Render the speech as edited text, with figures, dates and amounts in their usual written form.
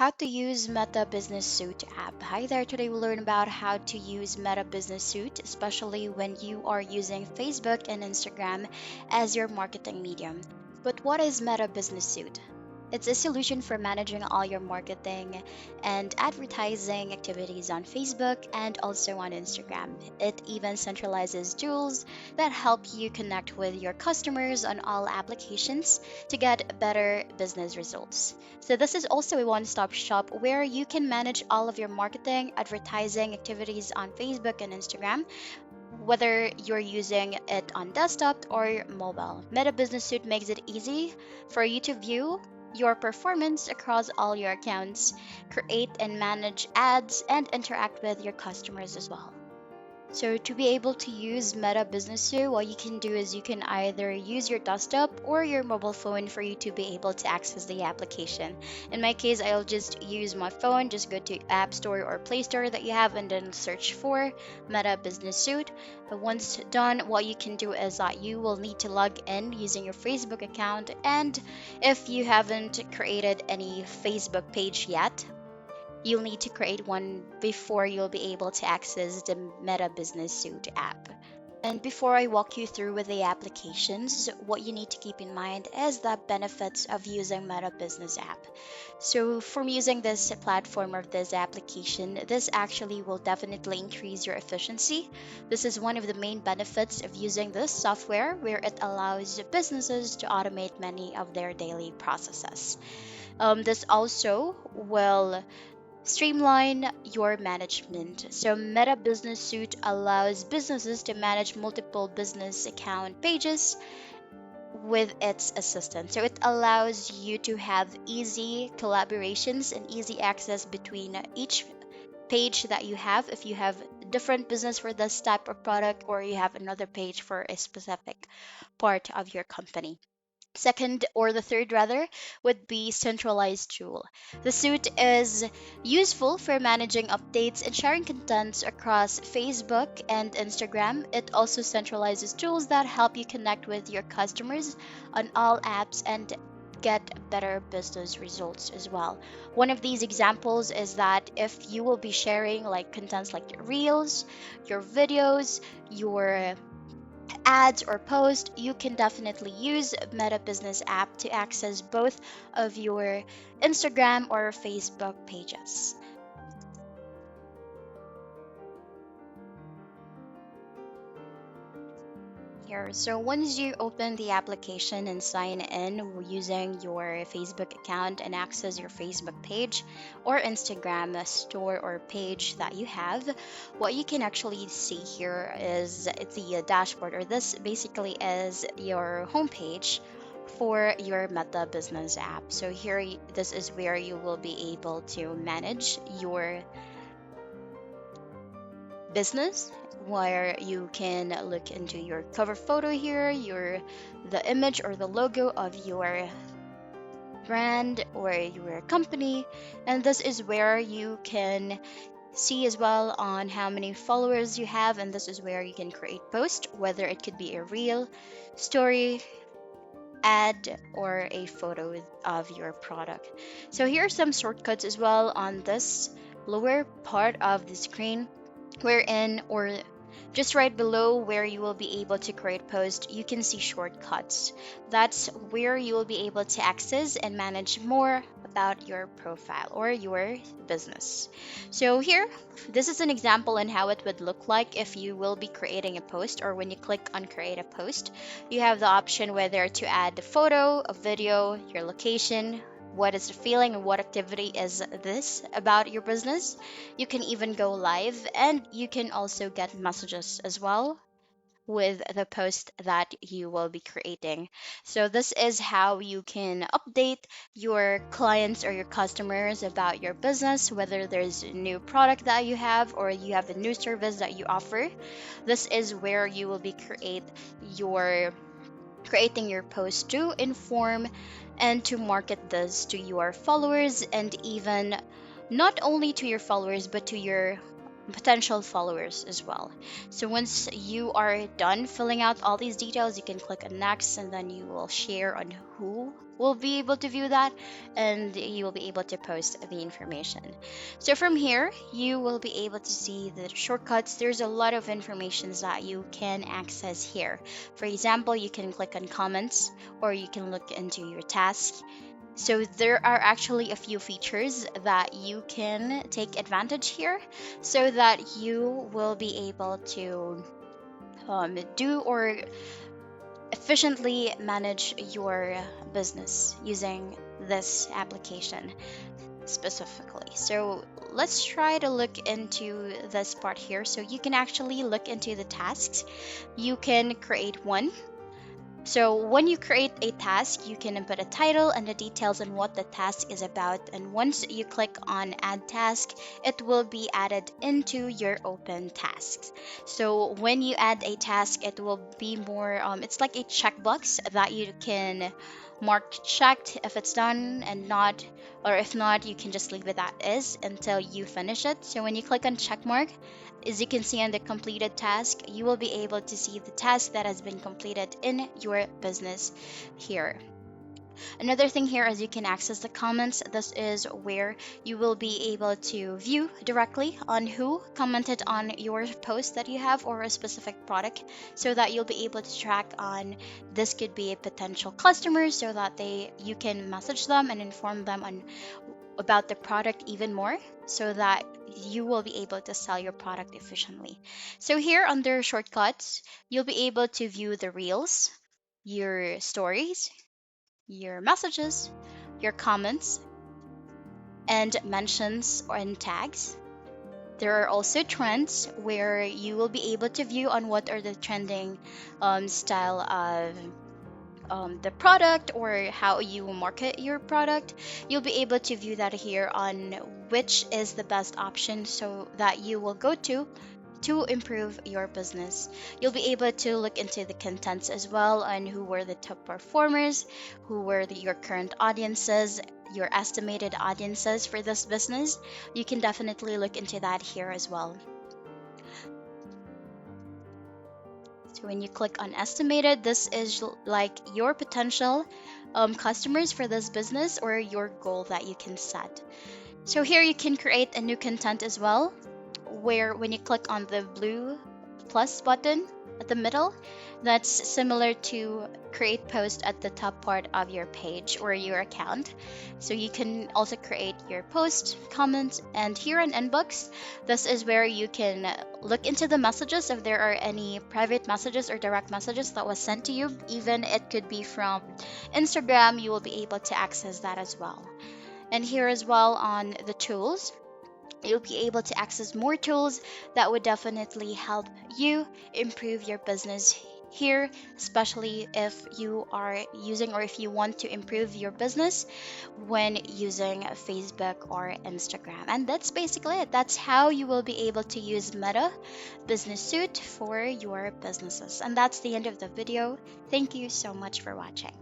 How to use Meta Business Suite app. Hi there, today we'll learn about how to use Meta Business Suite, especially when you are using Facebook and Instagram as your marketing medium. But what is Meta Business Suite? It's a solution for managing all your marketing and advertising activities on Facebook and also on Instagram. It even centralizes tools that help you connect with your customers on all applications to get better business results. So, this is also a one stop shop where you can manage all of your marketing, advertising activities on Facebook and Instagram, whether you're using it on desktop or mobile. Meta Business Suite makes it easy for you to view your performance across all your accounts, create and manage ads, and interact with your customers as well. So to be able to use Meta Business Suite, what you can do is you can either use your desktop or your mobile phone for you to be able to access the application. In my case, I'll just use my phone, just go to App Store or Play Store that you have and then search for Meta Business Suite. But once done, what you can do is that you will need to log in using your Facebook account, and if you haven't created any Facebook page yet, you'll need to create one before you'll be able to access the Meta Business Suite app. And before I walk you through with the applications, what you need to keep in mind is the benefits of using Meta Business app. So from using this platform or this application, this actually will definitely increase your efficiency. This is one of the main benefits of using this software where it allows businesses to automate many of their daily processes. This also will streamline your management. So, Meta Business Suite allows businesses to manage multiple business account pages with its assistant. So, it allows you to have easy collaborations and easy access between each page that you have. If you have different business for this type of product, or you have another page for a specific part of your company. Second, or the third rather, would be centralized tool. The suite is useful for managing updates and sharing contents across Facebook and Instagram. It also centralizes tools that help you connect with your customers on all apps and get better business results as well. One of these examples is that if you will be sharing like contents like your reels, your videos, your ads or post, you can definitely use Meta Business app to access both of your Instagram or Facebook pages. Here, so once you open the application and sign in using your Facebook account and access your Facebook page or Instagram store or page that you have, what you can actually see here is the dashboard, or this basically is your homepage for your Meta Business app. So here, this is where you will be able to manage your business, where you can look into your cover photo here, your the image or the logo of your brand or your company, and this is where you can see as well on how many followers you have, and this is where you can create post, whether it could be a reel, story, ad, or a photo of your product. So here are some shortcuts as well on this lower part of the screen, wherein or just right below where you will be able to create post, you can see shortcuts. That's where you will be able to access and manage more about your profile or your business. So here, this is an example on how it would look like if you will be creating a post, or when you click on create a post, you have the option whether to add a photo, a video, your location, what is the feeling and what activity is this about your business. You can even go live, and you can also get messages as well with the post that you will be creating. So, this is how you can update your clients or your customers about your business, whether there's a new product that you have or you have a new service that you offer. This is where you will be your creating your post to inform and to market this to your followers, and even not only to your followers but to your potential followers as well. So once you are done filling out all these details, you can click on next, and then you will share on who will be able to view that, and you will be able to post the information. So from here, you will be able to see the shortcuts. There's a lot of informations that you can access here. For example, you can click on comments, or you can look into your task. So there are actually a few features that you can take advantage here, so that you will be able to do or efficiently manage your business using this application specifically. So let's try to look into this part here. So you can actually look into the tasks. You can create one. So when you create a task, you can input a title and the details on what the task is about. And once you click on add task, it will be added into your open tasks. So when you add a task, it will be more, it's like a checkbox that you can mark checked if it's done and not, or if not, you can just leave it that is until you finish it. So when you click on check mark, as you can see on the completed task, you will be able to see the task that has been completed in your business here. Another thing here is you can access the comments. This is where you will be able to view directly on who commented on your post that you have or a specific product, so that you'll be able to track on this could be a potential customer, so that you can message them and inform them on about the product even more, so that you will be able to sell your product efficiently. So here under shortcuts, you'll be able to view the reels, your stories, your messages, your comments, and mentions and tags. There are also trends where you will be able to view on what are the trending style of the product, or how you market your product. You'll be able to view that here on which is the best option, so that you will go to improve your business. You'll be able to look into the contents as well, and who were the top performers, who were your current audiences, your estimated audiences for this business. You can definitely look into that here as well. So when you click on estimated, this is like your potential customers for this business, or your goal that you can set. So here you can create a new content as well, where when you click on the blue plus button at the middle, that's similar to create post at the top part of your page or your account. So you can also create your post, comments, and here in inbox, this is where you can look into the messages if there are any private messages or direct messages that was sent to you. Even it could be from Instagram, you will be able to access that as well. And here as well on the tools, you'll be able to access more tools that would definitely help you improve your business here, especially if you are using, or if you want to improve your business when using Facebook or Instagram. And that's basically it. That's how you will be able to use Meta Business Suite for your businesses. And that's the end of the video. Thank you so much for watching.